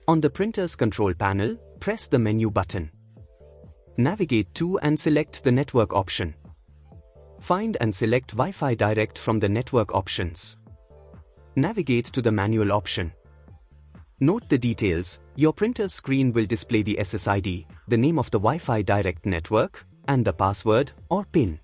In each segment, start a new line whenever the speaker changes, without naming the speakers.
On the printer's control panel, press the menu button. Navigate to and select the network option. Find and select Wi-Fi Direct from the network options. Navigate to the manual option. Note the details. Your printer's screen will display the SSID, the name of the Wi-Fi Direct network, and the password or PIN.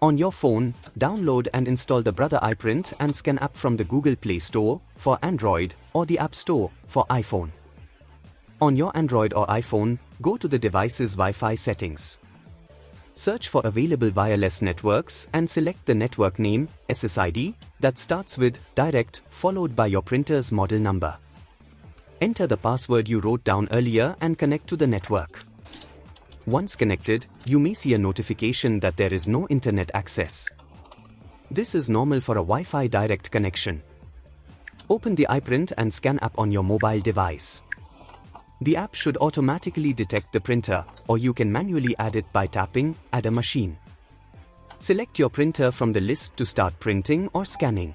On your phone, download and install the Brother iPrint&Scan app from the Google Play Store for Android or the App Store for iPhone. On your Android or iPhone, go to the device's Wi-Fi settings. Search for available wireless networks and select the network name, SSID, that starts with Direct followed by your printer's model number. Enter the password you wrote down earlier and connect to the network. Once connected, you may see a notification that there is no internet access. This is normal for a Wi-Fi Direct connection. Open the iPrint&Scan app on your mobile device. The app should automatically detect the printer, or you can manually add it by tapping Add a machine. Select your printer from the list to start printing or scanning.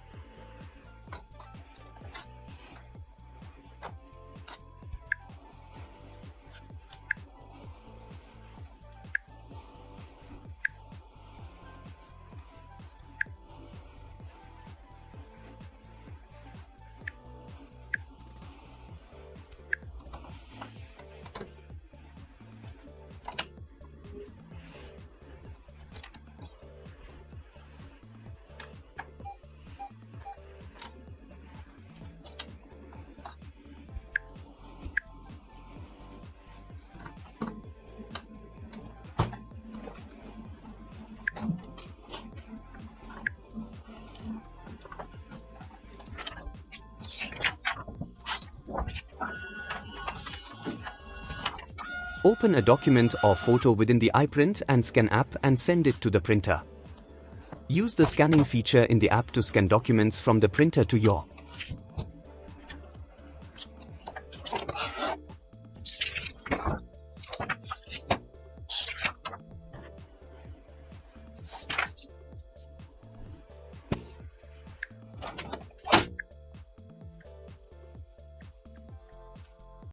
Open a document or photo within the iPrint&Scan app and send it to the printer. Use the scanning feature in the app to scan documents from the printer to your